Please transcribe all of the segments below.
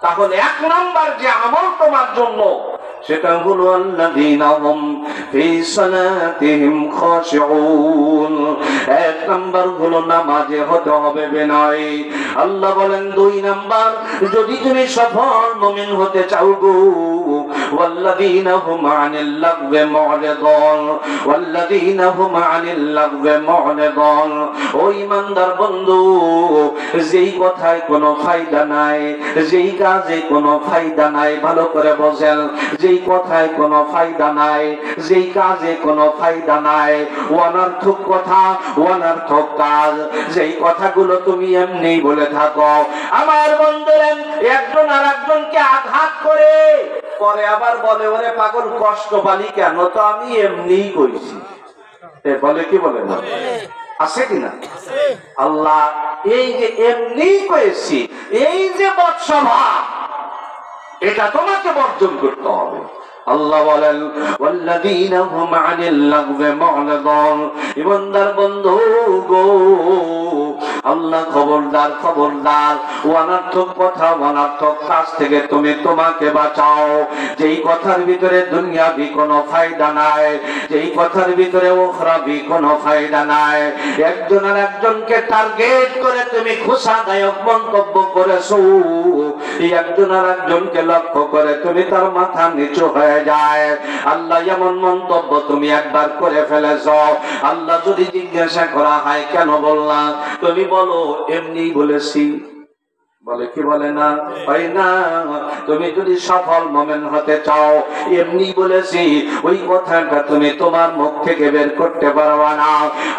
তাহলে এক নাম্বার যে আমল তোমার জন্য সেটা হলো আল্লাযীনা হুম ফি সালাতিহিম খাশিউন। এক নাম্বার হলো নামাজে হতে হবে বিনয়। আল্লাহ বলেন 2 নাম্বার, যদি তুমি সফল মুমিন হতে চাও গো, ওয়াল্লাযীনা হুম আনিল লাগওয়ি মু'রিদুন, ওয়াল্লাযীনা হুম আনিল লাগওয়ি মু'রিদুন। ও ঈমানদার বন্ধু, যেই কথায় কোনো ফায়দা নাই, যেই কাজে কোনো ফায়দা নাই, ভালো করে বোঝেন, যেই কথায় কোনো ফায়দা নাই, যেই কাজে কোনো ফায়দা নাই, অনর্থক কথা, অনর্থক কাজ, যেই কথাগুলো তুমি এমনি বলে থাকো। আমার বন্ধুরা, একজন আর একজনকে আঘাত করে পরে আবার বলে, ওরে পাগল কষ্ট পালি কেন, তো আমি এমনিই কইছি। বলে কি বলে না? আছে কিনা? আল্লাহ এই যে এমনি করেছি, এই যে বৎসভাব, এটা তোমাকে বর্জন করতে হবে। আল্লাহ বলেন ওয়াল্লাযীনা হুম আনিল লাগওয়ি মু'রিদুন। ইমানদার বন্ধু গো, আল্লাহ খবরদার, খবরদার, অনর্থক কথা, অনর্থক কাজ থেকে তুমি তোমাকে বাঁচাও। যেই কথার ভিতরে দুনিয়াবি কোনো ফায়দা নাই, যেই কথার ভিতরে উখরাবি কোনো ফায়দা নাই, একজন আর একজনকে টার্গেট করে তুমি খোসাদায়ক মন্তব্য করেছো, এই একজন আর একজনকে লক্ষ্য করে তুমি তার মাথা নিচু হয়ে যায়। আল্লাহ এমন মন্তব্য তুমি একবার করে ফেলেছো, আল্লাহ যদি জিজ্ঞাসা করা হয় কেন বললাম, তুমি বলো এমনি বলেছি। বলে কি বলে না? হয় না? তুমি যদি সফল মুমিন হতে চাও, এমনি বলেছি ওই কথাটা তুমি তোমার মুখ থেকে বের করতে পারবা না।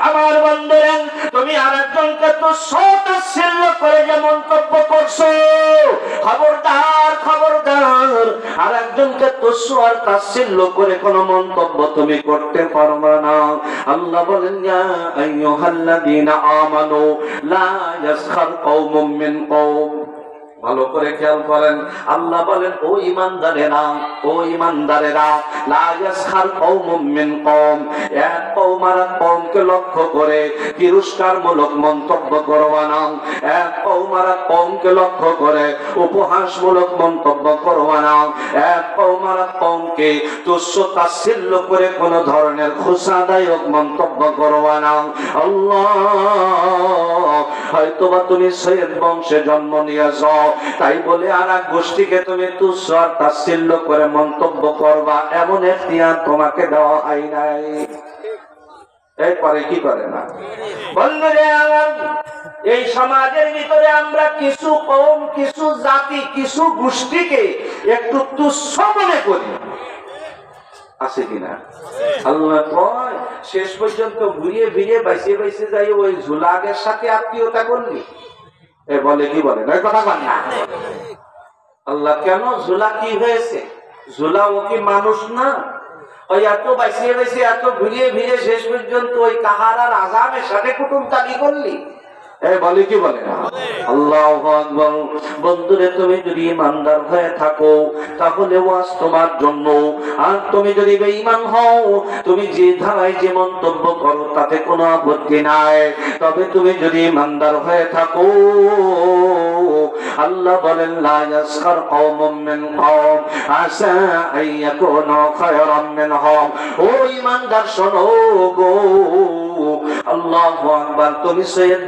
আমার বন্ধুরা, তুমি আরেকজনকে তো সতাচ্ছিল্য করে যে মন্তব্য করছো, খবরদার, খবরদার, আরেকজনকে তুচ্ছ আর তাচ্ছিল্য করে কোনো মন্তব্য তুমি করতে পারবা না। আল্লাহ বলেন ইয়া আইয়ুহাল্লাযীনা আমানু লা ইয়াসখার কওমুম মিন কওম। ভালো করে খেয়াল করেন, আল্লাহ বলেন ও ঈমানদারেরা, ও ঈমানদারেরা, লা ইয়াসখার কওমুম মিন কওম, এক কওম আর এক কওমকে লক্ষ্য করে তিরস্কারমূলক মন্তব্য করবা না, এক কওম আর এক কওমকে লক্ষ্য করে উপহাসমূলক মন্তব্য করবা না, এক কওম আর এক কওমকে তুচ্ছ তাচ্ছিল্য করে কোন ধরনের খোসাদায়ক মন্তব্য করবা না। আল্লাহ, হয়তোবা তুমি সৈয়দ বংশে জন্ম নিয়েছ, তাই বলে আর এক গোষ্ঠীকে তুমি তুচ্ছ আর তাচ্ছিল্য করে মন্তব্য করবা, এমন এখতিয়ার তোমাকে দেওয়া হয় নাই। এরপরে কি করে না? বন্ধুরা আমার, এই সমাজের ভিতরে আমরা কিছু কওম, কিছু জাতি, কিছু গোষ্ঠীকে একটু তুচ্ছ মনে করি, আছে কিনা? আল্লাহ কয় শেষ পর্যন্ত ঘুরিয়ে ফিরিয়ে বাইসে বাইসে যাই ওই ঝুলাগের সাথে আত্মীয়তা করলি। বলে কি বলে না? কথা বল না। আল্লাহ কেন? ঝুলা কি হয়েছে? ঝুলা ও কি মানুষ না? ওই এত বাইসিয়ে বাইসে, এত ঘুরিয়ে ফিরে শেষ পর্যন্ত ওই কাহারার আযামের সাথে কুটুমতালি করলি। বলে কি বলে না? আল্লাহু আকবার। বন্ধুরে, তুমি যদি ঈমানদার হয়ে থাকো তাহলে ওয়াজ তোমার জন্য, আর তুমি যদি বেঈমান হও, তুমি যে ধারায় যে মন্তব্য করো তাতে কোনো আপত্তি নাই, তবে তুমি যদি ঈমানদার হয়ে থাকো, আল্লাহ বলেন লা ইয়াসখার কওমুম মিন কওম আসা আইয়াকুনু খায়রাম মিনহুম। ও ঈমানদার শোনো গো, আল্লাহু আকবার। তুমি সৈয়দ